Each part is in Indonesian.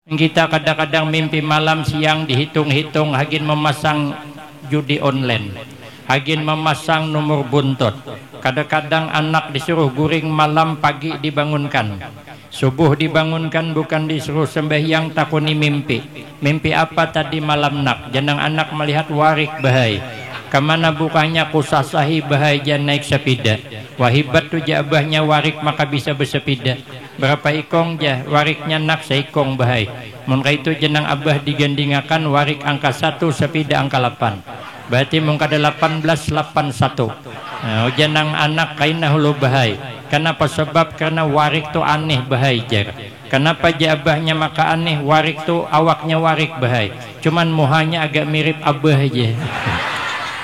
Kita kadang-kadang mimpi malam siang dihitung-hitung hagin memasang judi online, hagin memasang nomor buntut. Kadang-kadang anak disuruh guring malam, pagi dibangunkan, subuh dibangunkan, bukan disuruh sembahyang, takuni mimpi. Mimpi apa tadi malam nak? Jenang anak melihat warik bahai. Kemana bukannya kusasahi bahagia naik sepeda. Wahibat tu jabahnya warik maka bisa bersepeda. Berapa ikong jah wariknya nak seikong bahai. Mungka itu jenang abah digandingakan warik angka 1 sepeda angka 8. Berarti mungka 1881. Nah, jenang anak kaina hulu bahai. Kenapa? Sebab karena warik tu aneh bahai jar. Kenapa jabahnya maka aneh? Warik tu awaknya warik bahai. Cuman muhanya agak mirip abah aja.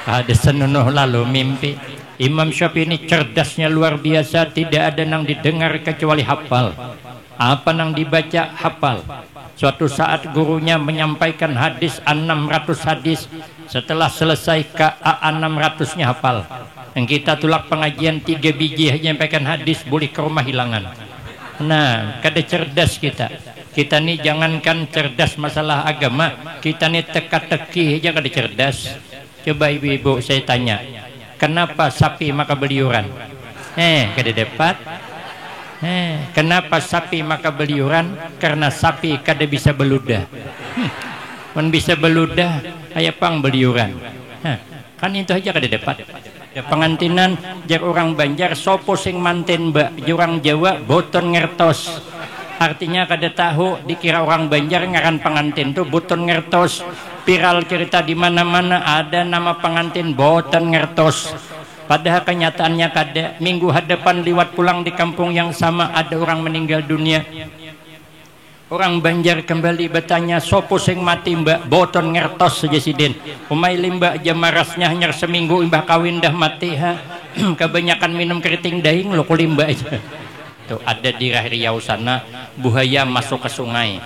Ada senunuh lalu mimpi. Imam Syafi'i ini cerdasnya luar biasa, tidak ada nang didengar kecuali hafal. Apa nang dibaca hafal. Suatu saat gurunya menyampaikan hadis 600 hadis, setelah selesai ke 600-nya hafal. Yang kita tulak pengajian 3 biji hanya menyampaikan hadis, boleh ke rumah hilangan. Nah, kada cerdas kita. Kita nih jangankan cerdas masalah agama, kita nih teka-teki aja kada cerdas. Coba ibu-ibu saya tanya, kenapa sapi maka beliuran? Kada dapat. Kenapa sapi maka beliuran? Karena sapi kada bisa beludah. Man bisa beludah, aya pang beliuran. Kan itu aja kada dapat. Ya, pengantinan jar orang Banjar sopo sing manten mbak, orang Jawa boton ngertos. Artinya kada tahu, dikira orang Banjar ngaran pengantin tuh boton ngertos. Viral cerita di mana-mana ada nama pengantin boten ngertos. Padahal kenyataannya kada. Minggu hadapan liwat pulang di kampung yang sama ada orang meninggal dunia. Orang Banjar kembali bertanya, sopo sing mati mbak? Boten ngertos saja sidin. Umay limbak jamarasnya hanya seminggu imbah kawin dah mati ha. Kebanyakan minum keriting dahing lo kulimba aja. Tuh ada di Riau sana buaya masuk ke sungai.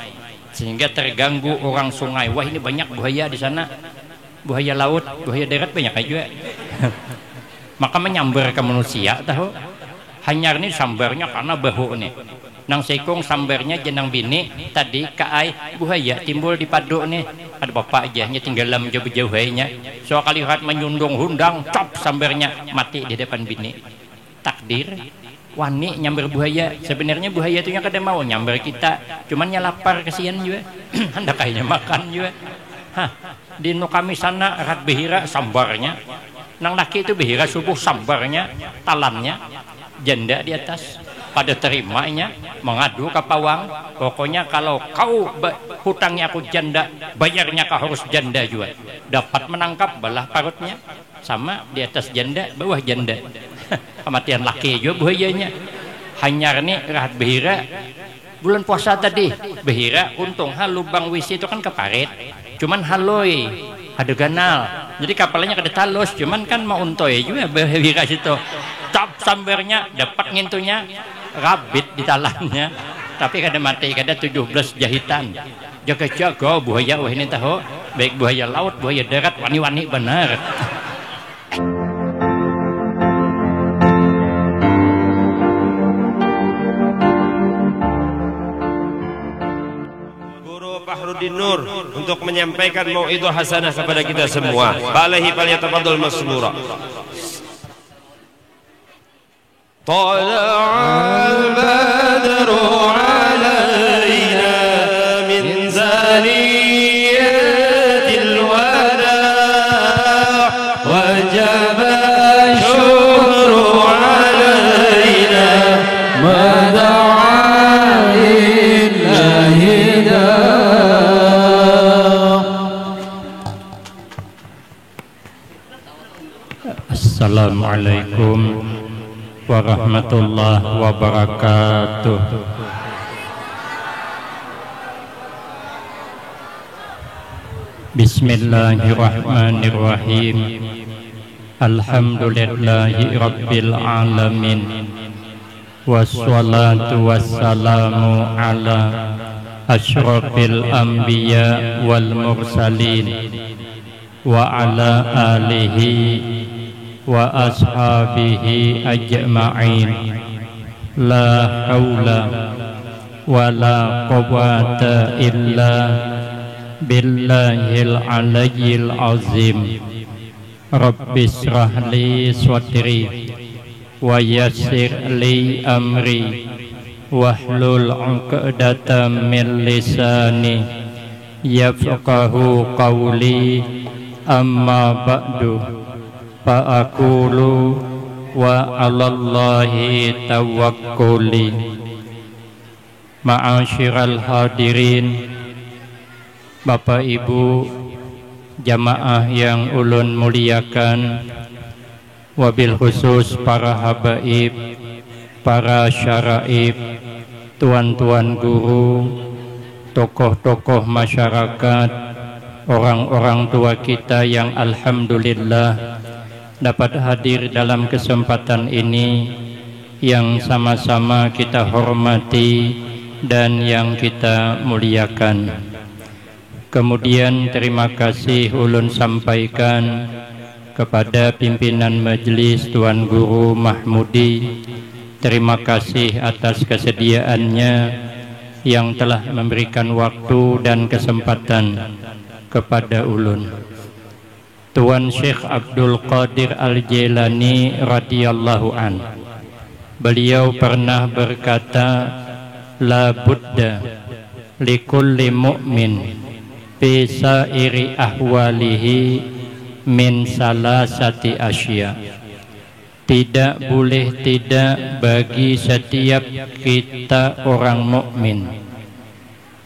Sehingga terganggu orang sungai. Wah ini banyak buaya di sana, buaya laut, buaya darat banyak aja. Maka menyambar ke manusia tahu. Hanyar ini sambarnya karena bahu nih. Nang sekong sambarnya jenang bini tadi kaai buaya timbul di paduk nih. Ada bapak aja nya tinggalam jauh-jauh nya. So kali lihat menyundung hundang, cop sambarnya mati di depan bini. Takdir. Wani nyamber buaya. Sebenarnya buaya itu yang kada mau nyamber kita, cuman nya lapar kesian juga. Hendak kayaknya makan juga. Di nu kami sana rat behira sambarnya. Nang laki itu behira subuh sambarnya, talannya janda di atas. Pada terimanya mengadu ke pawang. Pokoknya kalau kau hutangnya aku janda, bayarnya kau harus janda juga. Dapat menangkap belah parutnya sama di atas janda, bawah janda. Kematian laki juga buayanya. Hanyar nih rahat behira bulan puasa tadi behira untung lubang WC itu kan keparet, cuman haloi ada ganal, jadi kapalnya kada talus, cuman kan mau untoy juga behira situ. Cap sambarnya dapat ngintunya rabit di talannya, tapi kada mati, kada 17 jahitan. Jaga-jaga buaya wah ini tahu, baik buaya laut, buaya darat, wani-wani benar. Fahrudin Nur untuk menyampaikan mau'idhah hasanah kepada kita semua. Balahi falyatafadhal masmura. Tala'al badru 'alaina min zaniyatil wada' wajaba syukru 'alaina mada'a lillahi Assalamualaikum warahmatullahi wabarakatuh. Bismillahirrahmanirrahim. Alhamdulillahi rabbil alamin. Wassalatu wassalamu ala asyrafil anbiya wal mursalin wa ala alihi wa ashabihi ajma'in. La haula wala quwwata illa billahil aliyyil azim. Rabbi shrah li sadri wa yassir li amri wahlul 'uqdatam min lisani yafqahu qawli. Amma ba'du, fa aqulu wa 'alallahi tawakkuli. Ma'asyiral hadirin, Bapak Ibu jamaah yang ulun muliakan, wabil khusus para habaib, para syaraib, tuan-tuan guru, tokoh-tokoh masyarakat, orang-orang tua kita yang alhamdulillah dapat hadir dalam kesempatan ini yang sama-sama kita hormati dan yang kita muliakan. Kemudian terima kasih ulun sampaikan kepada pimpinan majelis Tuan Guru Mahmudi. Terima kasih atas kesediaannya yang telah memberikan waktu dan kesempatan kepada ulun. Tuan Syekh Abdul Qadir Al-Jailani radhiyallahu an, beliau pernah berkata, la budda likulli mu'min fi sairi ahwalihi min salasati asya. Tidak boleh tidak bagi setiap kita orang mukmin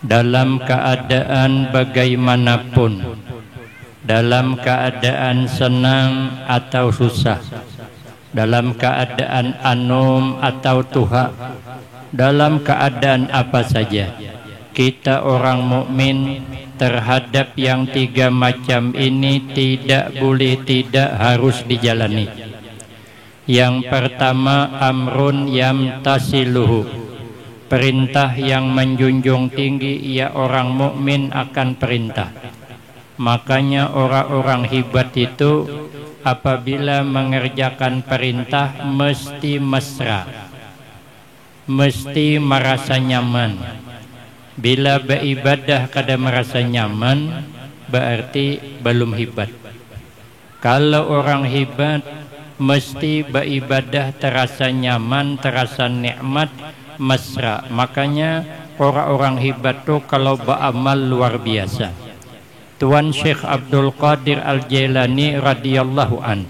dalam keadaan bagaimanapun, dalam keadaan senang atau susah, dalam keadaan anum atau tuha, dalam keadaan apa saja, kita orang mukmin terhadap yang tiga macam ini tidak boleh tidak harus dijalani. Yang pertama, amrun yamtasiluhu, perintah yang menjunjung tinggi. Ia orang mukmin akan perintah. Makanya orang-orang hebat itu apabila mengerjakan perintah mesti mesra, mesti merasa nyaman. Bila beribadah kada merasa nyaman, berarti belum hebat. Kalau orang hebat mesti beribadah terasa nyaman, terasa nikmat, mesra. Makanya orang-orang hebat tuh kalau beramal luar biasa. Tuan Syekh Abdul Qadir Al-Jailani radhiyallahu an,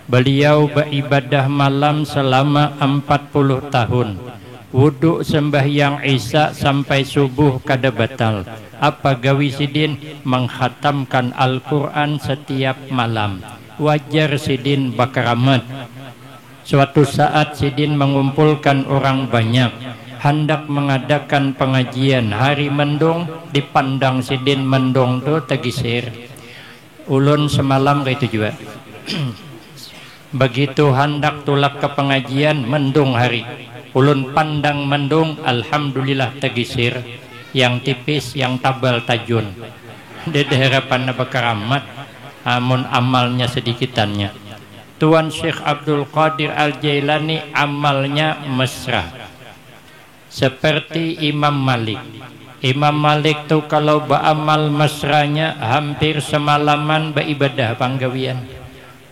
beliau beribadah malam selama 40 tahun. Wuduk sembahyang isya sampai subuh kada batal. Apa gawi sidin? Menghatamkan Al-Quran setiap malam. Wajar sidin bakaramat. Suatu saat sidin mengumpulkan orang banyak, hendak mengadakan pengajian. Hari mendung, dipandang sidin mendung tu tegisir. Ulun semalam itu juga. Begitu hendak tulak ke pengajian, mendung hari. Ulun pandang mendung, alhamdulillah tegisir. Yang tipis, yang tabal tajun. Dede harapan bakaramat, amun amalnya sedikitannya. Tuan Syekh Abdul Qadir Al-Jailani amalnya mesra, seperti Imam Malik. Imam Malik tuh kalau beramal mesranya hampir semalaman beribadah panggawian.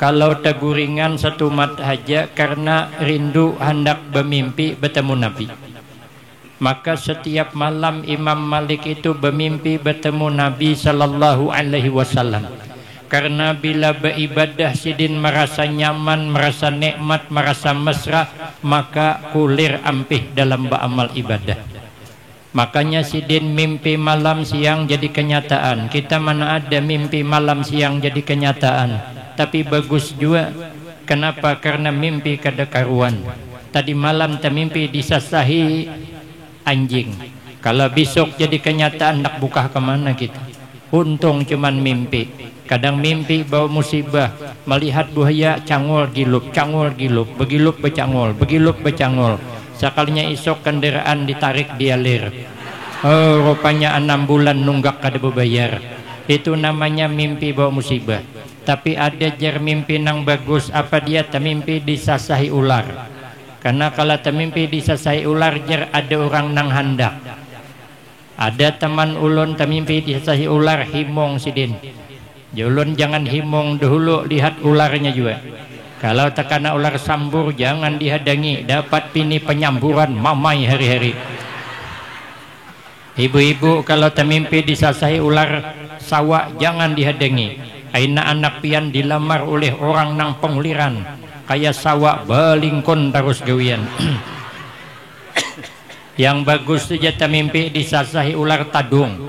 Kalau teguringan satu mat haja karena rindu hendak bermimpi bertemu Nabi. Maka setiap malam Imam Malik itu bermimpi bertemu Nabi sallallahu alaihi wasallam. Karena bila beribadah sidin merasa nyaman, merasa nikmat, merasa mesra, maka kulir ampih dalam beramal ibadah. Makanya sidin mimpi malam siang jadi kenyataan. Kita mana ada mimpi malam siang jadi kenyataan. Tapi bagus juga. Kenapa? Karena mimpi kada karuan. Tadi malam termimpi disasahi anjing. Kalau besok jadi kenyataan nak buka kemana kita? Untung cuman mimpi. Kadang mimpi bawa musibah, melihat buaya cangol gilup, begilup becangol, begilup becangol. Sekalinya isok kendaraan ditarik dialir. Oh, rupanya 6 bulan nunggak kada bebayar. Itu namanya mimpi bawa musibah. Tapi ada jar mimpi nang bagus, apa dia termimpi disasahi ular. Karena kalau temimpi disasai ular jer ada orang nang handak. Ada teman ulun temimpi disasai ular himong sidin. Ulun jangan himong dahulu, lihat ularnya juga. Kalau tekana ular sambur jangan dihadangi, dapat pini penyamburan mamai hari-hari. Ibu-ibu kalau temimpi disasai ular sawah jangan dihadangi. Aina anak pian dilamar oleh orang nang penguliran, kayak sawah balingkon terus gawian. Yang bagus saja temimpi disasahi ular tadung,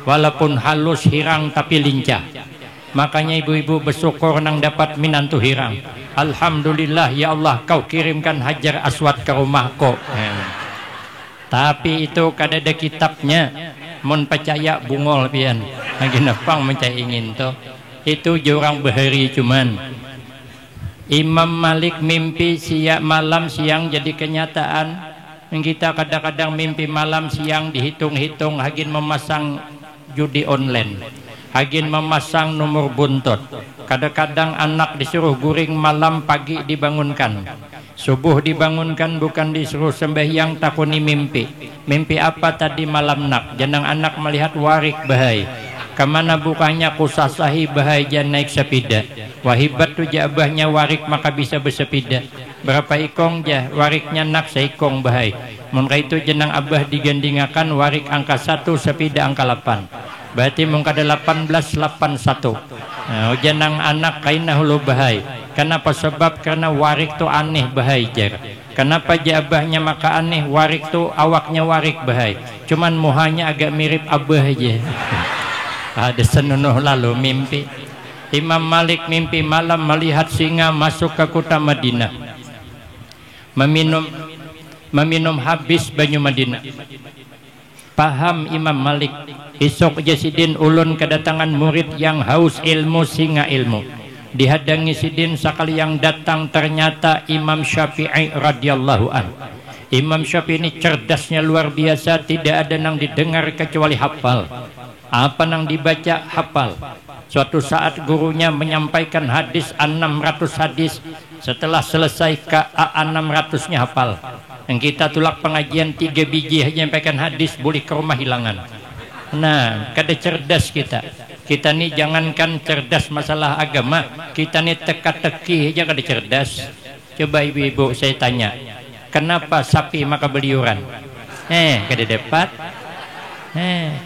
walaupun halus hirang tapi lincah. Makanya ibu-ibu bersyukur nang dapat minantu hirang. Alhamdulillah ya Allah, kau kirimkan Hajar Aswad ke rumahku. Tapi itu kada ada kitabnya. Mun percaya bungol pian. Lagi nepang mencai ingin to. Itu jurang bahari cuman. Imam Malik mimpi malam siang jadi kenyataan. Kita kadang-kadang mimpi malam siang dihitung-hitung hagin memasang judi online, hagin memasang nomor buntut. Kadang-kadang anak disuruh guring malam, pagi dibangunkan, subuh dibangunkan, bukan disuruh sembahyang, takuni mimpi. Mimpi apa tadi malam nak? Janang anak melihat warik bahai. Kemana bukannya kusasahi bahai jan naik sepeda. Wahibat tu jabahnya warik maka bisa bersepeda. Berapa ikong jah wariknya nak seikong bahai. Mungkin itu jenang abah digandingakan warik angka 1 sepeda angka 8. Berarti mungkin ada 1881. Nah, jenang anak kaina hulu bahai. Kenapa? Sebab karena warik tu aneh bahai jar. Kenapa jabahnya maka aneh? Warik tu awaknya warik bahai. Cuman muhanya agak mirip abah aja. Ada senunuh lalu mimpi. Imam Malik mimpi malam melihat singa masuk ke kota Madinah, meminum habis banyu Madinah. Paham Imam Malik, esok jasidin ulun kedatangan murid yang haus ilmu, singa ilmu. Dihadangi sidin sekali yang datang ternyata Imam Syafi'i radhiyallahu an. Imam Syafi'i ini cerdasnya luar biasa, tidak ada yang didengar kecuali hafal. Apa yang dibaca hafal. Suatu saat gurunya menyampaikan hadis 600 hadis. Setelah selesai ke 600-nya hafal. Yang kita tulak pengajian 3 biji aja nyampaikan hadis, boleh ke rumah hilangan. Nah, kada cerdas kita. Kita nih jangankan cerdas masalah agama, kita nih teka-teki aja kada cerdas. Coba ibu-ibu saya tanya, kenapa sapi maka beliuran? Kada dapat.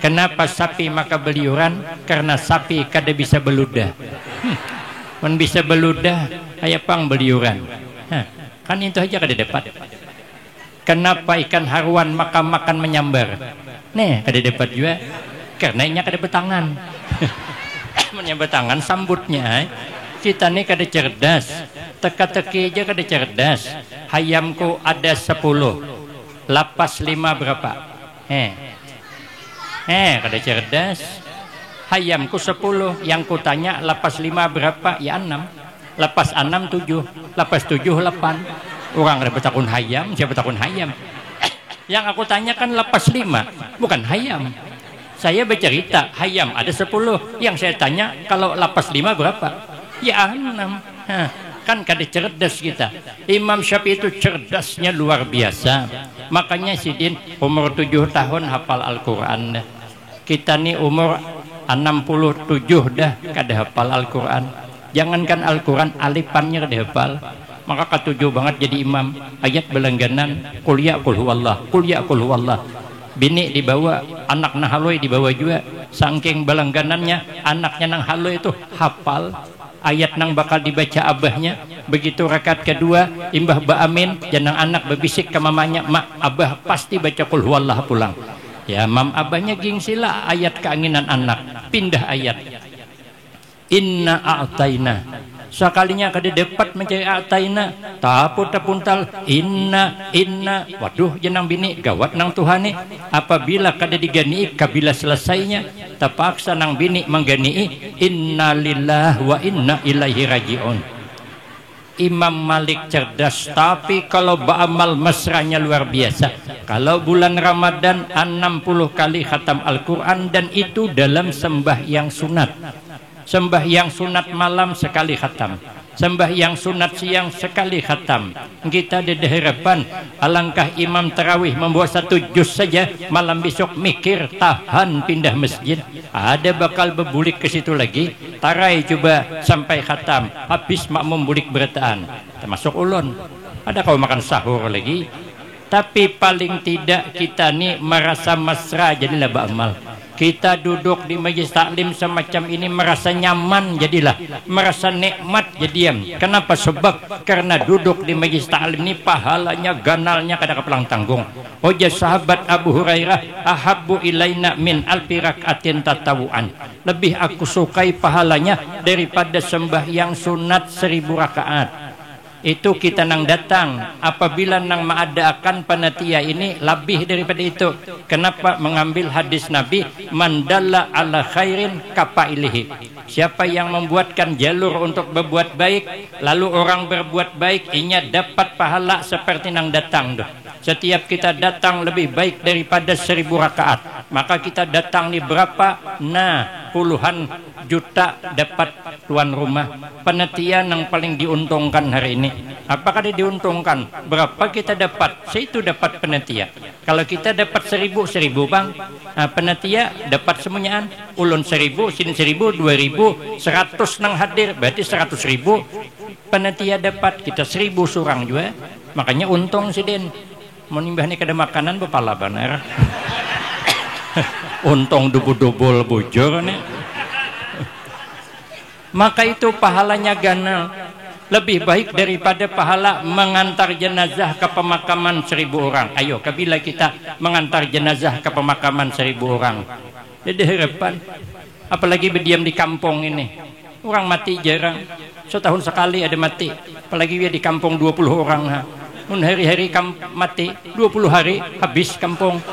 Kenapa sapi maka beliuran? Karena sapi kada bisa beludah. Man bisa beludah, ayah pang beliuran. Kan itu aja kada dapat. Kenapa ikan haruan maka makan menyambar? Kada dapat juga. Karena inya kada betangan. Menyambar tangan sambutnya. Kita nih kada cerdas. Teka-teki aja kada cerdas. Hayamku ada 10. Lapas 5 berapa? Kada cerdas. Hayamku 10, yang kutanya lapas 5 berapa? Ya 6. Lapas 6 7, lapas 7 8. Orang ada betakun hayam, siapa betakun hayam? Yang aku tanya kan lapas 5, bukan hayam. Saya bercerita hayam ada 10. Yang saya tanya kalau lapas 5 berapa? Ya 6. Kan kada cerdas kita. Imam Syafi'i itu cerdasnya luar biasa. Makanya sidin umur 7 tahun hafal Al-Quran. Kita nih umur 67 dah kada hafal Al-Quran. Jangankan Al-Quran, alifannya kada hafal. Maka ketujuh banget jadi imam. Ayat berlangganan, qul ya qul huwallah, qul ya qul huwallah. Bini dibawa, anak nang haloi dibawa juga. Saking berlangganannya, anaknya nang haloi itu hafal ayat nang bakal dibaca abahnya. Begitu rakaat kedua, imbah ba'amin, janang anak berbisik ke mamanya, mak abah pasti baca qul huwallah pulang. Ya mam abahnya gingsila ayat keinginan anak, pindah ayat. Inna a'taina. Sekalinya kada dapat mencari a'taina, taput tapuntal inna. Waduh jenang bini gawat nang Tuhane. Apabila kada digani kabila selesainya, terpaksa nang bini menggani inna lillah wa inna ilaihi rajiun. Imam Malik cerdas, tapi kalau ba'amal mesranya luar biasa. Kalau bulan Ramadan 60 kali khatam Al-Quran, dan itu dalam sembahyang sunat. Sembahyang sunat malam sekali khatam, sembahyang sunat siang sekali khatam. Kita ada harapan alangkah imam tarawih membawa 1 juz saja, malam besok mikir tahan pindah masjid, ada bakal berbulik ke situ lagi. Tarai coba sampai khatam, habis makmum bulik berataan, termasuk ulun. Ada kau makan sahur lagi. Tapi paling tidak kita ni merasa mesra, jadilah beramal. Kita duduk di majlis taklim semacam ini merasa nyaman, jadilah merasa nikmat jadiam. Kenapa? Sebab karena duduk di majlis taklim ini pahalanya ganalnya kada kepelang tanggung. Ujar sahabat Abu Hurairah, ahabbu ilaina min alfi rakaatin tatawuan. Lebih aku sukai pahalanya daripada sembahyang sunat 1000 rakaat. Itu kita nang datang apabila nang mengadakan panitia ini lebih daripada itu. Kenapa? Mengambil hadis Nabi, mandalla ala khairin kapailihi. Siapa yang membuatkan jalur untuk berbuat baik, lalu orang berbuat baik, inya dapat pahala seperti nang datang doh. Setiap kita datang lebih baik daripada 1000 rakaat. Maka kita datang ni berapa? Nah, puluhan juta dapat tuan rumah. Panitia yang paling diuntungkan hari ini. Apakah dia diuntungkan? Berapa kita dapat? Itu dapat panitia. Kalau kita dapat 1000 bang, nah, panitia dapat semuanyaan. Ulun 1000, sini 1000, 2000, 100 nang hadir, berarti 100.000. Panitia dapat, kita 1000 surang juga. Makanya untung si Den. Mau nimbah ni kada makanan bepala banar. Untung double bujur nih. Maka itu pahalanya ganal, lebih baik daripada pahala mengantar jenazah ke pemakaman 1000 orang. Ayo, kabila kita mengantar jenazah ke pemakaman 1000 orang. Jadi harapan, apalagi berdiam di kampung ini, orang mati jarang, setahun sekali ada mati. Apalagi dia di kampung 20 orang. Hari-hari mati 20 hari habis kampung.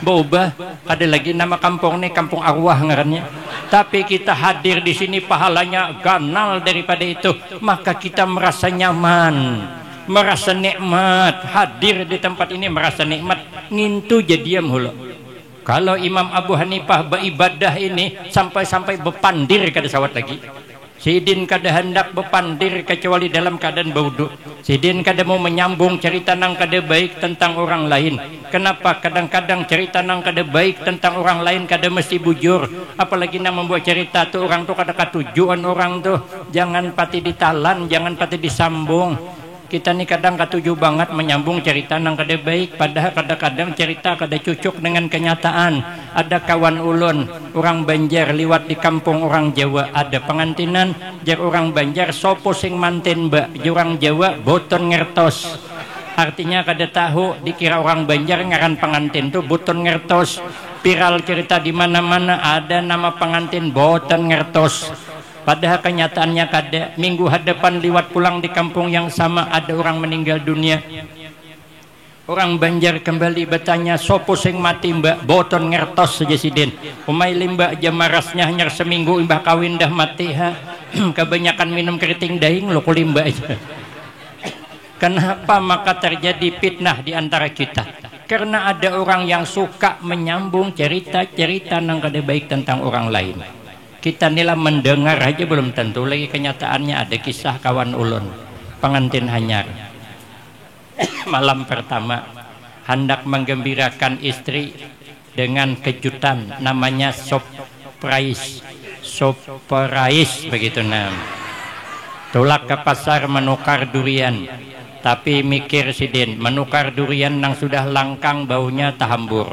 Berubah, ada lagi nama kampung ini kampung arwah ngarannya. Tapi kita hadir di sini pahalanya ganal daripada itu. Maka kita merasa nyaman, merasa nikmat. Hadir di tempat ini merasa nikmat. Ngintu jadiam hulu. Kalau Imam Abu Hanifah beribadah ini sampai-sampai bepandir kada sawat lagi. Sidin kada hendak bepandir kecuali dalam keadaan berwudu. Sidin kada mau menyambung cerita nang kada baik tentang orang lain. Kenapa? Kadang-kadang cerita nang kada baik tentang orang lain kada mesti bujur. Apalagi nang membuat cerita tu orang tu kada katujuan orang tu. Jangan pati ditalan, jangan pati disambung. Kita ni kadang katuju banget menyambung cerita nang kada baik, padahal kadang-kadang cerita kada cocok dengan kenyataan. Ada kawan ulun orang Banjar liwat di kampung orang Jawa, ada pengantinan jar orang Banjar sopo sing manten mbak, orang Jawa boton ngertos. Artinya kada tahu, dikira orang Banjar ngaran pengantin tu boton ngertos. Viral cerita di mana-mana ada nama pengantin boton ngertos. Padahal kenyataannya kada. Minggu hadapan liwat pulang di kampung yang sama ada orang meninggal dunia. Orang Banjar kembali bertanya, sopo sing mati mbak? Boton ngertos saja sidin. Umay limbak jamarasnya hanya seminggu imbah kawin dah mati ha. Kebanyakan minum keriting dahing lo kulimba aja. Kenapa maka terjadi fitnah di antara kita? Karena ada orang yang suka menyambung cerita-cerita nang kada baik tentang orang lain. Kita nila mendengar aja belum tentu lagi kenyataannya. Ada kisah kawan ulun pengantin hanyar. Malam pertama hendak menggembirakan istri dengan kejutan, namanya surprise begitu nam. Tulak ke pasar menukar durian, tapi mikir sidin menukar durian yang sudah langkang baunya tahambur,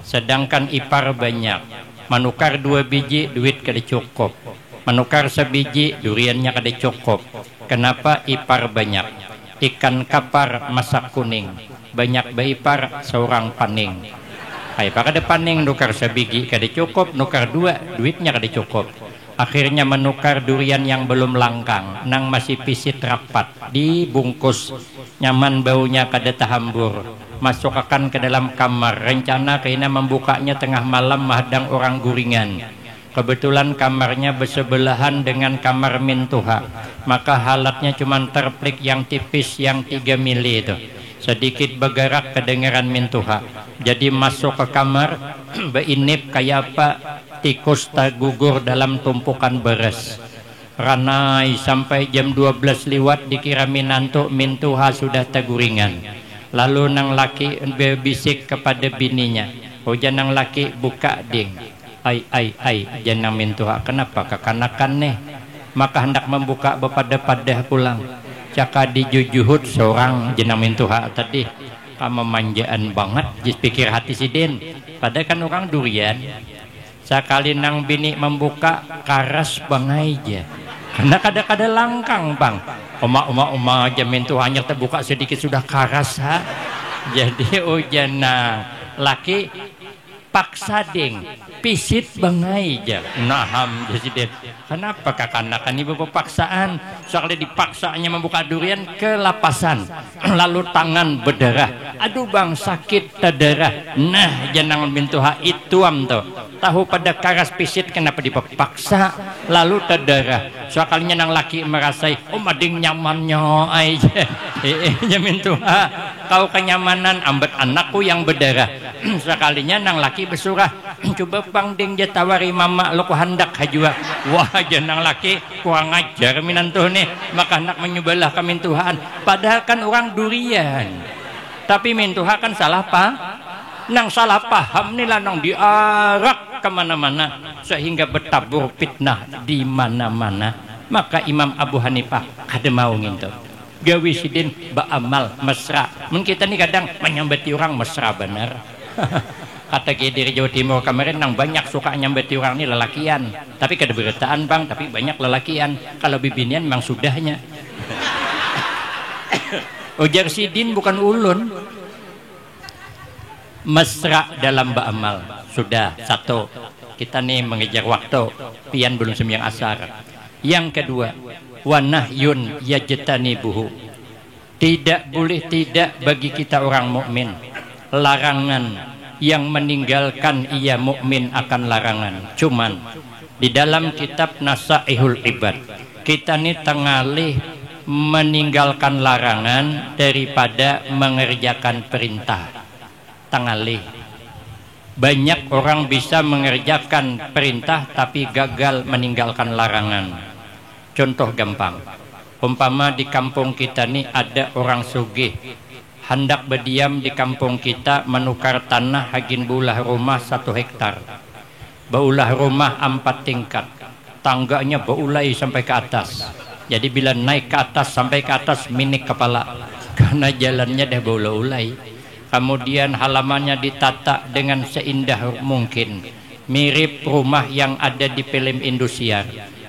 sedangkan ipar banyak. Menukar 2 biji duit kada cukup, menukar sebiji duriannya kada cukup. Kenapa? Ipar banyak. Ikan kapar masak kuning, banyak beipar seorang paning. Ay pak kada paning nukar sebiji kada cukup, nukar 2 duitnya kada cukup. Akhirnya menukar durian yang belum langkang, nang masih pisit rapat, dibungkus, nyaman baunya kada tahambur. Masukkan ke dalam kamar. Rencana kena membukanya tengah malam menghadang orang guringan. Kebetulan kamarnya bersebelahan dengan kamar mintuha. Maka halatnya cuma terplik yang tipis yang 3 mili itu. Sedikit bergerak kedengaran mintuha. Jadi masuk ke kamar, beinip kayak apa tikus tak gugur dalam tumpukan beras. ranai sampai jam 12 liwat dikira minantuk mintuha sudah teguringan. Lalu nang laki berbisik kepada bininya, oh janang laki buka ding, ai janang mintuha, kenapa kekanakan nih? Maka hendak membuka bepada-padah pulang. Caka dijujuhut seorang jenang mintuha tadi, kamu manjaan banget jis pikir hati si din. Padahal kan orang durian. Sekali nang bini membuka karas bangai aja. Karena kada-kada langkang bang. Oma aja mintuha hanya terbuka sedikit sudah karas ha. Jadi ujana laki paksa ding pisit bangai aja. Naham jadi. Kenapa kakanakan ibu paksaan? Soalnya dipaksanya membuka durian kelapasan, lalu tangan berdarah. Aduh bang sakit terdarah. Nah jangan mintuha itu tuh. Tahu pada karas pisit kenapa dipaksa lalu terdarah. Soalnya nang laki merasai, oh mading nyamannya aja. Mintuha kau kenyamanan ambet anakku yang berdarah. Sekalinya nang laki bersurah, coba bang ding jatawari mama lo ku hendak hajua. Wah jenang laki kurang ajar minantuh nih, maka hendak menyubalah kemintuhan. Padahal kan orang durian, tapi mintuha kan salah nang salah paham nih lah nang diarak kemana-mana sehingga bertabur fitnah di mana-mana. Maka Imam Abu Hanifah kada mau ngintu gawi sidin baamal mesra. Mun kita nih kadang menyambeti orang mesra bener. Kata diri Jawa Timur kemarin nang banyak suka nyambeti orang ini lelakian, tapi kada beritaan bang, tapi banyak lelakian. Kalau bibinian memang sudahnya. Ujar sidin bukan ulun. Mesra dalam ba'amal sudah satu, kita nih mengejar waktu pian belum sembahyang asar. Yang kedua, wanahyun yajtanibuhu, tidak boleh tidak bagi kita orang mukmin larangan yang meninggalkan ia mukmin akan larangan. Cuman di dalam kitab Nasaihul Ibad kita nih tengalih meninggalkan larangan daripada mengerjakan perintah. Tengalih banyak orang bisa mengerjakan perintah tapi gagal meninggalkan larangan. Contoh gampang, umpama di kampung kita nih ada orang sugih hendak berdiam di kampung kita menukar tanah hagin bulah rumah 1 hektar. Baulah rumah 4 tingkat, tangganya beulai sampai ke atas. Jadi bila naik ke atas sampai ke atas minik kepala karena jalannya dah beulai. Kemudian halamannya ditata dengan seindah mungkin, mirip rumah yang ada di film Indosiar,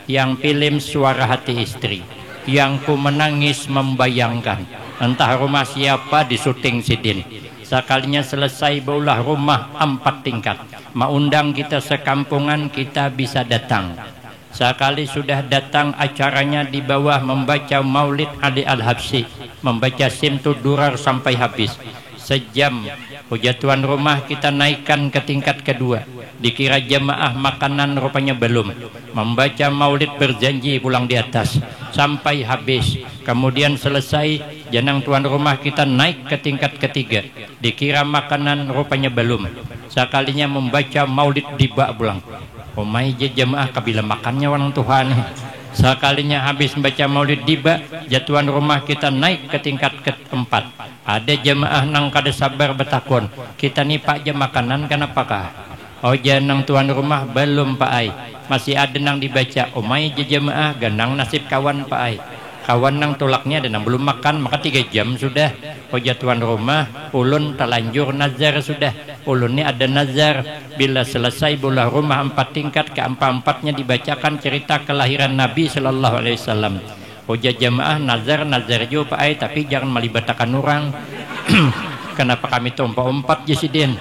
yang film Suara Hati Istri, yang ku menangis membayangkan entah rumah siapa di syuting sidin. Sekalinya selesai baulah rumah 4 tingkat, mau undang kita sekampungan kita bisa datang. Sekali sudah datang acaranya di bawah membaca Maulid Ali Al-Habsyi, membaca Simtud Durar sampai habis. Sejam tuan rumah kita naikkan ke tingkat kedua, dikira jemaah makanan rupanya belum, membaca maulid berjanji pulang di atas sampai habis. Kemudian selesai janang tuan rumah kita naik ke tingkat ketiga, dikira makanan rupanya belum. Sekalinya membaca maulid tiba pulang, omai jemaah kabila makannya orang Tuhan. Sekalinya habis membaca maulid tiba, jatuhan rumah kita naik ke tingkat keempat. Ada jemaah nang kada sabar betakon, kita nih pak jam makanan kenapakah? Oh janang tuan rumah belum pak ai, masih ada nang dibaca. Omai jemaah ganang nasib kawan pak ai, kawan nang tolaknya ada nang belum makan, maka 3 jam sudah. Oh tuan rumah ulun telanjur nazar sudah, ulun ini ada nazar bila selesai bola rumah 4 tingkat ke 4-4-nya dibacakan cerita kelahiran Nabi Sallallahu Alaihi Wasallam. Oh jamaah nazar jo pak ai, tapi jangan melibatkan orang. Kenapa kami tompa-ompat jesidin?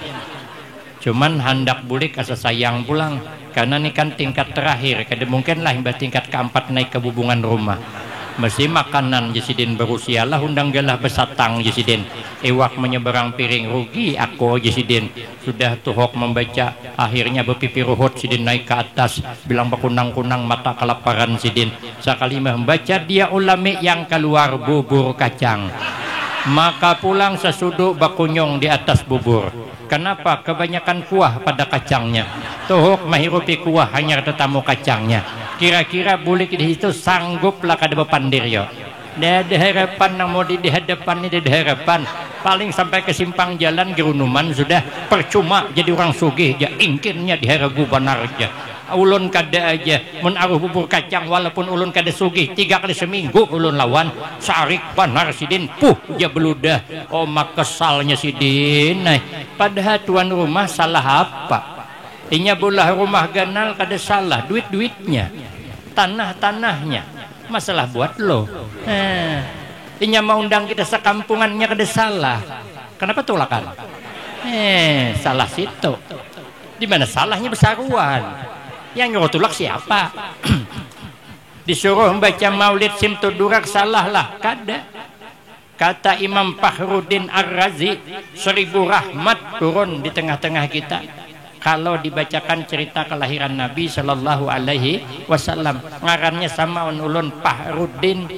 Cuman hendak bulik asa sayang pulang, karena ini kan tingkat terakhir, kada mungkin lah hingga tingkat keempat naik ke bubungan rumah. Mesti makanan jesidin berusia lah undang galah besatang jesidin. Ewak menyeberang piring rugi aku jesidin. Sudah tuhok membaca, akhirnya berpipi ruhut sidin naik ke atas, bilang berkunang-kunang mata kelaparan sidin. Sekali membaca dia ulami yang keluar bubur kacang, maka pulang sesuduk bakunyong di atas bubur. Kenapa? Kebanyakan kuah pada kacangnya. Tuhok menghirupi kuah hanya tetamu kacangnya. Kira-kira bulik di situ sangguplah kada bepandiryo. Ada harapan nang mau di hadapan ini ada harapan. Paling sampai ke simpang jalan gerunuman sudah percuma jadi orang sugih aja ingkirnya diharagu benar aja. Ulun kada aja mun aruh bubur kacang walaupun ulun kada sugih 3 kali seminggu ulun lawan sarik benar sidin puh aja beludah. Oh mak kesalnya sidin. Nah, padahal tuan rumah salah apa? Inya bolah rumah ganal kada salah duit-duitnya. Tanah-tanahnya. Masalah buat lo. Inya mau undang kita sekampungannya kada salah. Kenapa tolakan? Salah situ. Di mana salahnya besaruan? Yang nyuruh tulak siapa? Disuruh membaca maulid simtudurak salah lah. Kada. Kata Imam Fakhruddin Ar-Razi, 1000 rahmat turun di tengah-tengah kita. Kalau dibacakan cerita kelahiran Nabi Shallallahu Alaihi Wasallam, ngarannya sama ulun Fakhruddin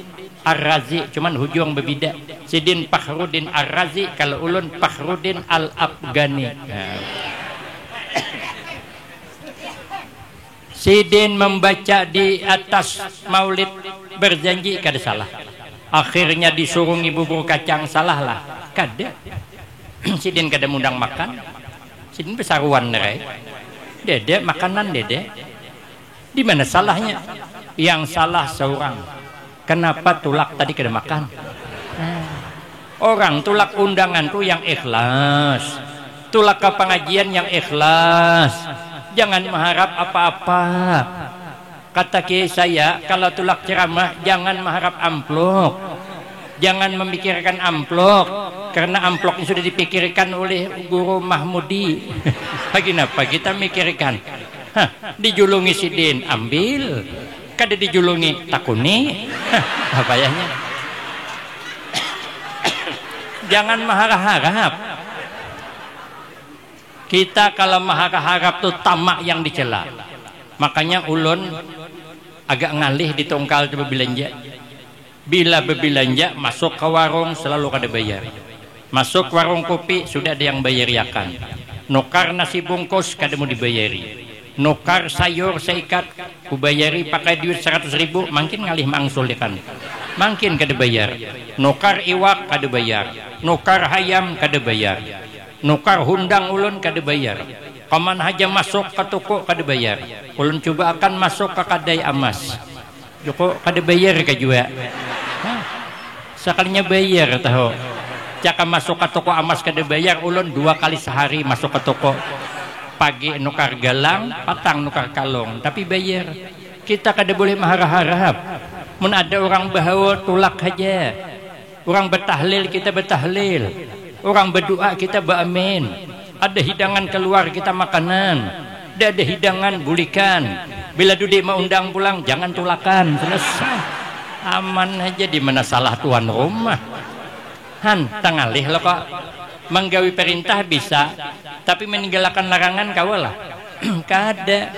Ar-Razi, cuman hujung berbeda. Sidin Fakhruddin Ar-Razi, kalau ulun Fakhruddin Al-Afghani. Sidin membaca di atas maulid berjanji kada salah. Akhirnya disuruh bubur kacang salah lah. Kada. Sidin kada mundang makan. Sidin besaruan nerai. Dede makanan dede. Di mana salahnya? Yang salah seorang. Kenapa tulak tadi kada makan? Orang tulak undangan tuh yang ikhlas. Tulak ke pengajian yang ikhlas. Jangan mengharap apa-apa. Kata kiai saya, kalau tulak ceramah jangan mengharap amplop. Jangan memikirkan amplop, karena amplopnya sudah dipikirkan oleh guru Mahmudi. Kenapa kita mikirkan? Dijulungi sidin, ambil. Kada dijulungi, takuni. Apa yahnya? Jangan mengharap-harap. Kita kalau mengharap-harap tuh tamak yang dicela. Makanya ulun agak ngalih di tongkal coba belanja. Bila berbelanja masuk ke warung selalu kada bayar. Masuk warung kopi sudah ada yang bayariakan. Nukar nasi bungkus kada mau dibayari. Nukar sayur seikat kubayari pakai duit 100.000 makin ngalih mangsul kan. Makin kada bayar. Nukar iwak kada bayar. Nukar hayam kada bayar. Nukar hundang ulun kada bayar. Kaman haja masuk ke toko kada bayar. Ulun coba akan masuk ke kedai emas. Joko kada bayar ka juga. Sekalinya bayar tahu. Caka masuk ke toko emas kada bayar, ulun 2 kali sehari masuk ke toko. Pagi nukar galang, patang nukar kalung, tapi bayar. Kita kada boleh mengharap-harap. Mun ada orang bahawa tulak aja. Orang bertahlil kita bertahlil. Orang berdoa kita beramin. Ada hidangan keluar kita makanan. Ada hidangan bulikan. Bila Dudik mau undang pulang jangan tulakan, selesai. Aman aja. Di mana salah tuan rumah? Tangalih lo kok menggawi perintah bisa, tapi meninggalkan larangan kawalah. Kada.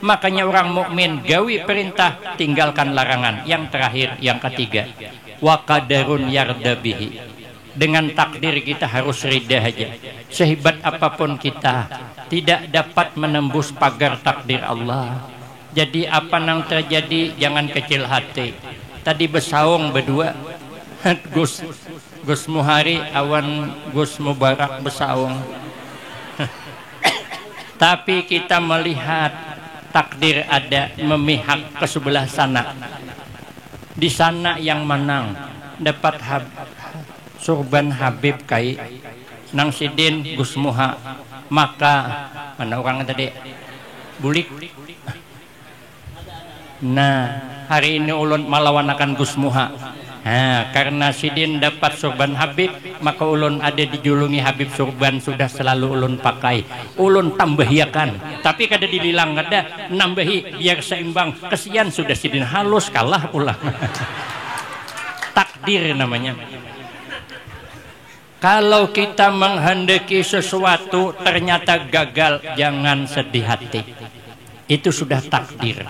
Makanya orang mukmin gawi perintah, tinggalkan larangan. Yang terakhir, yang ketiga, wa qadarun yardabihi. Dengan takdir kita harus rida aja. Sehebat apapun kita tidak dapat menembus pagar takdir Allah. Jadi apa yang terjadi jangan kecil hati. Tadi besaung berdua Gus Muhari awan Gus Mubarak besaung. Tapi kita melihat takdir ada memihak ke sebelah sana. Di sana yang menang dapat surban Habib kai nang sidin Gus Muha. Maka mana orang tadi bulik. Nah, hari ini ulun malawanakan Gus Muha. Karena sidin dapat surban Habib, maka ulun ada dijulungi Habib surban sudah selalu ulun pakai. Ulun tambahiakan, tapi kada dililang kada nambahi biar seimbang. Kesian sudah sidin halus kalah pula. Takdir namanya. Kalau kita menghendaki sesuatu ternyata gagal, jangan sedih hati. Itu sudah takdir.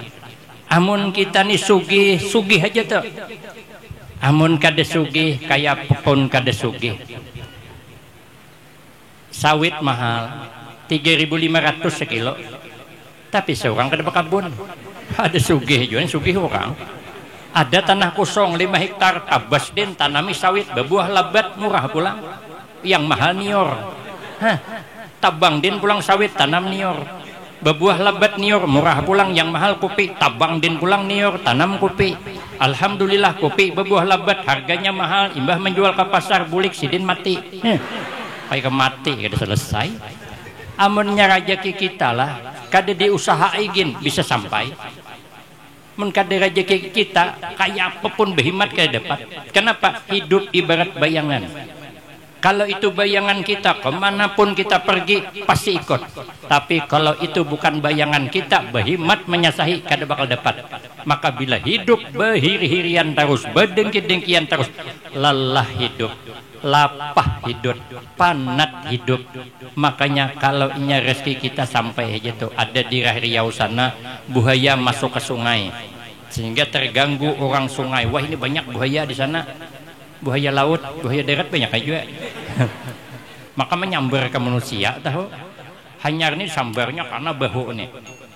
Amun kita nih sugih aja tuh. Amun kada sugih kayak pun kada sugih. Sawit mahal 3.500 sekilo. Tapi seorang kada bakabun. Ada sugih juga, sugih orang. Ada tanah kosong 5 hektar, tabas din tanami sawit, berbuah lebat murah pulang. Yang mahal nior. Tabang din pulang sawit, tanam nior. Berbuah lebat nior, murah pulang. Yang mahal kopi, tabang din pulang nior, tanam kopi. Alhamdulillah kopi berbuah lebat, harganya mahal. Imbah menjual ke pasar, bulik sidin mati. Kayak mati, kada selesai. Amunnya rajaki kita lah, kada diusahain bisa sampai. Mun kada rajaki kita, kayak apapun berhemat kada dapat. Kenapa? Hidup ibarat bayangan. Kalau itu bayangan kita, kemanapun kita pergi pasti ikut. Tapi kalau itu bukan bayangan kita, berhemat menyasahi kada bakal dapat. Maka bila hidup berhiri-hirian terus, berdengki-dengkian terus, lelah hidup, lapah hidup, panat hidup. Makanya kalau inya rezeki kita sampai aja tuh ada di Riau sana, buaya masuk ke sungai sehingga terganggu orang sungai. Wah, ini banyak buaya di sana, buaya laut, buaya darat banyak aja. Maka menyambar ke manusia tahu. Hanyar ini sambarnya karena bahu nih.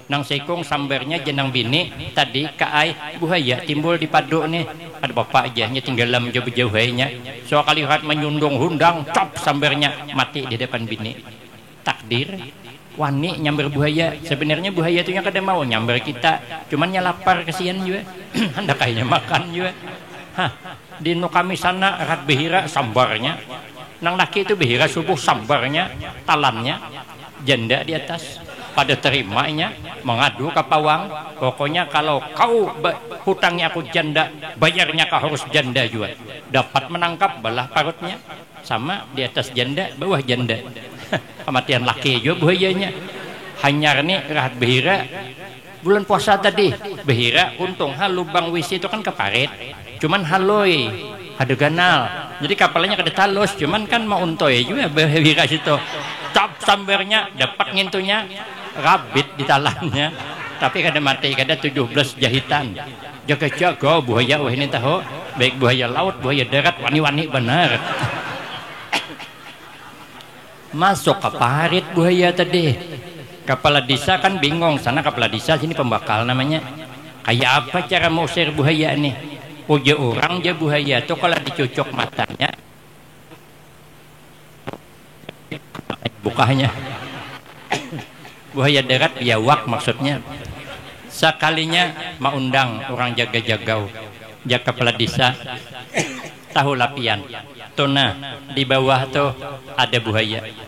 Nang sekong sambarnya jenang bini tadi kaai buaya timbul di paduk nih. Ada bapak aja nya tinggal dalam jauh-jauh nya. So kali lihat menyundung hundang cop sambarnya mati di depan bini. Takdir wani nyambar buaya. Sebenarnya buaya itu yang kada mau nyambar kita, cuman nya lapar kesian juga. Hendak kayaknya makan juga. Di no kami sana rat behira sambarnya. Nang laki itu behira subuh sambarnya, talannya, janda di atas. Pada terimanya, mengadu ke pawang. Pokoknya kalau kau hutangnya aku janda, bayarnya kau harus janda juga. Dapat menangkap belah parutnya. Sama di atas janda, bawah janda. Kematian laki juga buayanya. Hanyar nih rahat behira. Bulan puasa tadi, behira untung lubang WC itu kan keparit. Cuman haloi, ada ganal. Jadi kapalnya kada talus, cuman kan mau untoy juga behira situ. Cap sambarnya, dapat ngintunya, rabit di talannya. Tapi kada mati, kada 17 jahitan. Jaga-jaga buaya, wah ini tahu. Baik buaya laut, buaya darat, wani-wani benar. Masuk ke parit buaya tadi. Kepala desa kan bingung, sana kepala desa, sini pembakal namanya. Kayak apa cara mau usir buaya nih? Puja orang dia buaya tuh kalau dicucuk matanya bukanya buaya darat biawak maksudnya. Sekalinya mau undang orang jaga-jagau jaga kepala desa tahu lapian tuna di bawah tuh ada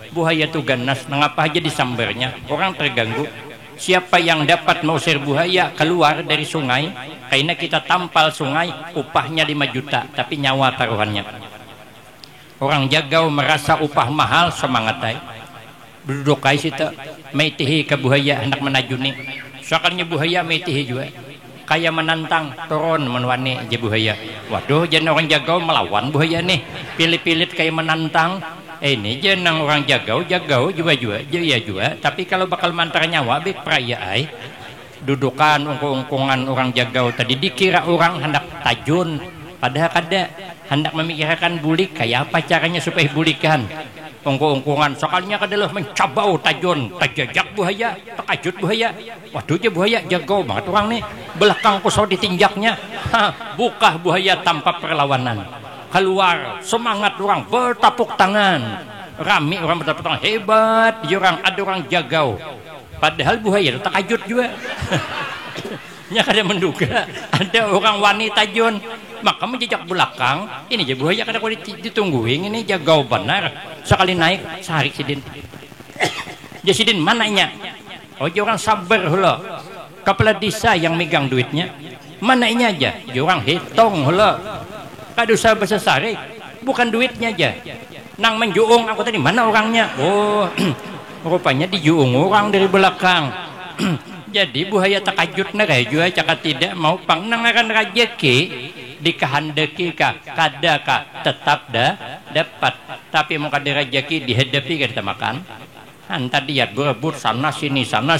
buaya tuh ganas ngapa aja disambarnya orang terganggu. Siapa yang dapat mengusir buaya keluar dari sungai, karena kita tampal sungai, upahnya 5 juta, tapi nyawa taruhannya. Orang jagau merasa upah mahal, semangat ay. Duduk ay situ, meitihi ke buaya, hendak menajuni. Soalnya buaya meitihi juga. Kayak menantang, turun menwani aja buaya. Waduh, jangan orang jagau melawan buaya nih. Pilih-pilih kayak menantang. Ini jenang orang jagau juga tapi kalau bakal mantar nyawa bik peraya ay dudukan ungkung-ungkungan orang jagau tadi dikira orang hendak tajun padahal kada hendak memikirkan bulik kayak apa caranya supaya bulikan ungkung-ungkungan soalnya kada lah mencabau tajun tajajak buaya takajut buaya waduh je buaya jagau banget orang nih belakang kusau ditinjaknya buka buaya tanpa perlawanan keluar semangat orang bertepuk tangan rame orang bertepuk tangan hebat orang ada orang jagau padahal buaya itu takajut juga nya kada menduga ada orang wanita jun maka menjejak belakang ini aja buaya kada kau ditungguin ini jagau benar sekali naik sarik sidin jasidin mananya oh orang sabar hula kepala desa yang megang duitnya mananya aja orang hitung hula kada usah bahasa sarik bukan duitnya aja nang menjuung aku tadi mana orangnya oh rupanya dijuung orang dari belakang jadi buaya takajut juga cakap tidak mau pangnangaran rajeki dikehendaki kada tetap dapat tapi mau kada rajeki dihadapi kada makan antar dia berebut sana sini sana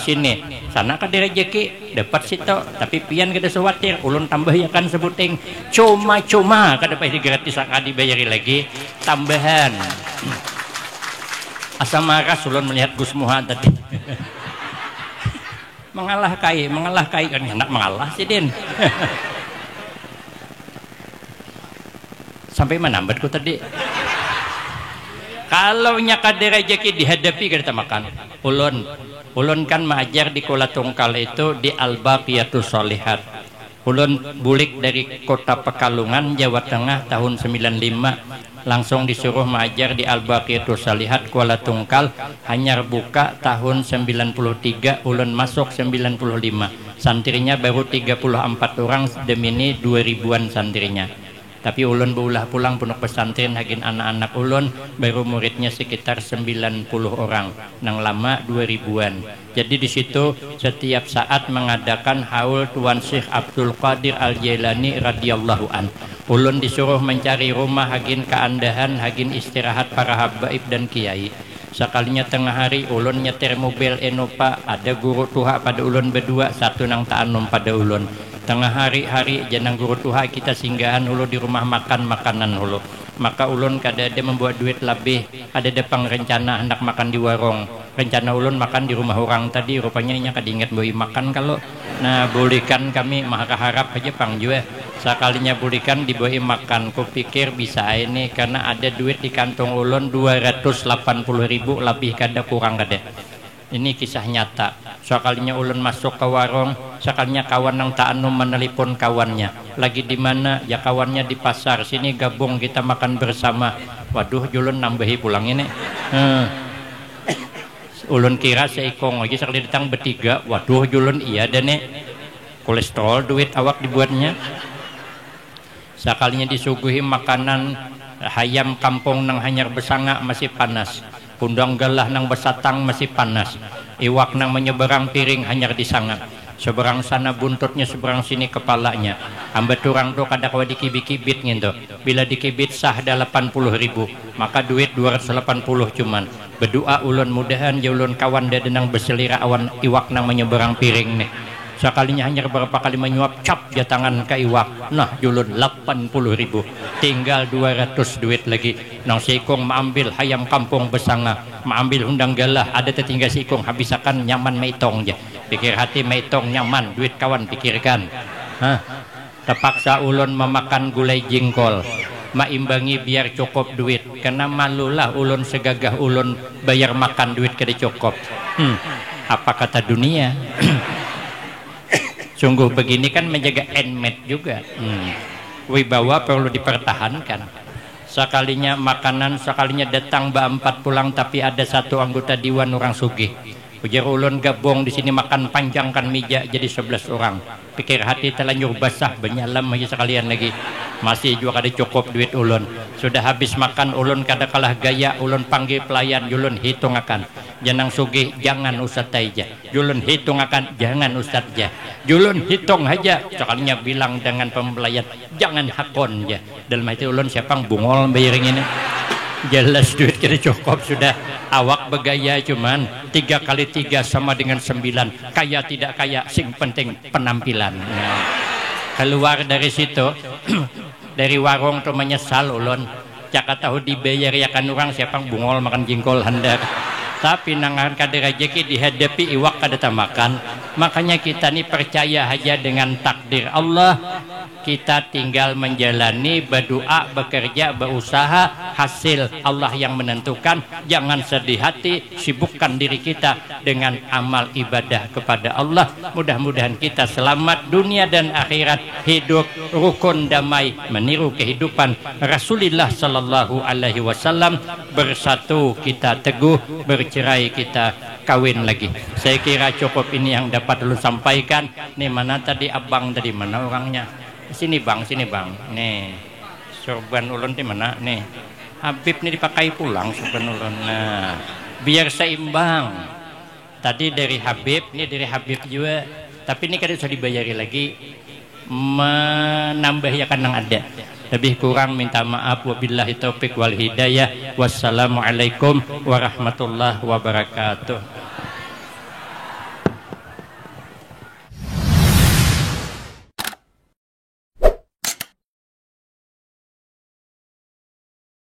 kada rejeki dapat situ tapi pian kada sewatir ulun tambah ya kan sebuting cuma kada pasti gratis kada dibayari lagi tambahan asam maras ulun melihat Gus Muha tadi mengalah kai kan enak mengalah sih din. Sampai mana berku tadi? Kalau nyakade rezeki dihadapi kita makan. Ulun kan mengajar di Kuala Tungkal itu di Al-Baqiyatus Sholihat. Ulun bulik dari kota Pekalongan, Jawa Tengah tahun 95. Langsung disuruh mengajar di Al-Baqiyatus Sholihat Kuala Tungkal. Hanyar buka tahun 93, ulun masuk 95. Santrinya baru 34 orang, demini 2000-an santrinya. Tapi ulun beulah pulang pondok pesantren hagin anak-anak ulun baru muridnya sekitar 90 orang, nang lama 2000-an. Jadi di situ setiap saat mengadakan haul Tuan Syekh Abdul Qadir Al-Jailani radhiyallahu an. Ulun disuruh mencari rumah hagin keandahan, hagin istirahat para habaib dan kiai. Sekalinya tengah hari ulun nyetir mobil Innova, ada guru tuha pada ulun berdua, satu nang ta'anum pada ulun. Tengah hari jenang guru tuha kita singgahan hulu di rumah makan makanan hulu. Maka ulun kada ada membuat duit lebih, ada depang rencana hendak makan di warung. Rencana ulun makan di rumah orang tadi, rupanya nya kada ingat boi makan kalau. Nah, bolehkan kami harap aja pang juga. Sekalinya bolehkan diboi makan, kupikir bisa ini karena ada duit di kantong ulun 280.000 lebih kada kurang kada. Ini kisah nyata. Sekalinya ulun masuk ke warung, sekalinya kawan nang ta'anum menelpon kawannya. Lagi di mana? Ya kawannya di pasar. Sini gabung kita makan bersama. Waduh, julun nambahi pulang ini. Ulun kira seikong lagi sekali datang bertiga. Waduh, julun iya dan kolesterol duit awak dibuatnya. Sekalinya disuguhi makanan hayam kampung nang hanyar besanga masih panas. Kundang galah nang besatang masih panas. Iwak nang menyeberang piring hanyar disanga. Seberang sana buntutnya, seberang sini kepalanya. Ambat turang tuh kada kawa dikibit-kibit gitu. Bila dikibit sah dah 80.000, maka duit 280 cuman. Berdoa ulun mudahan ulun kawan dia denang berselira awan iwak nang menyeberang piring nih. Sekalinya hanya berapa kali menyuap, cap dia tangan ke iwak. Nah, julun 80.000. Tinggal 200 duit lagi. Nang sikong mengambil hayam kampung besanga, mengambil undang galah, ada tertinggal sikong habisakan nyaman meitong je. Pikir hati meitong nyaman, duit kawan pikirkan. Terpaksa ulun memakan gulai jengkol. Maimbangi biar cukup duit. Karena malulah ulun segagah ulun bayar makan duit kada cukup. Apa kata dunia? Sungguh begini kan menjaga enmet juga. Wibawa perlu dipertahankan. Sekalinya makanan, sekalinya datang ba-4 pulang tapi ada satu anggota dewan orang sugih. Ujar ulun gabung di sini makan panjangkan meja jadi 11 orang. Pikir hati telanjur basah benyalam lagi sekalian lagi. Masih juga ada cukup duit ulun. Sudah habis makan ulun kada kalah gaya, ulun panggil pelayan, ulun hitung akan. Janang sugih jangan ustad aja. Julun hitung akan jangan ustad aja. Julun hitung aja. Sekalinya bilang dengan pembelayan jangan hakon aja. Dalam hati ulun siapa bungol bayaring ini. Jelas duit kita cukup sudah. Awak bergaya cuman 3 kali 3 sama dengan 9. Kaya tidak kaya sing penting penampilan. Nah, keluar dari situ dari warung tuh menyesal ulun. Caka tahu dibayar ya kan orang siapa bungol makan jengkol hendak. Tapi nangan kada rezeki dihadapi iwak kada tamakan. Makanya kita nih percaya aja dengan takdir Allah. Kita tinggal menjalani, berdoa, bekerja, berusaha, hasil Allah yang menentukan. Jangan sedih hati, sibukkan diri kita dengan amal ibadah kepada Allah. Mudah-mudahan kita selamat dunia dan akhirat, hidup rukun damai, meniru kehidupan Rasulullah sallallahu alaihi wasallam. Bersatu kita teguh, bercerai kita kawin lagi. Saya kira cukup ini yang dapat lu sampaikan. Nih mana tadi abang tadi mana orangnya? Sini bang. Nih sorban ulun di mana? Nih Habib nih dipakai pulang sorban ulun. Nah biar seimbang. Tadi dari Habib, ini dari Habib juga. Tapi ini kan sudah dibayari lagi. Menambah ya kan yang ada. Lebih kurang minta maaf. Wabillahi taufiq wal hidayah. Wassalamualaikum warahmatullahi wabarakatuh.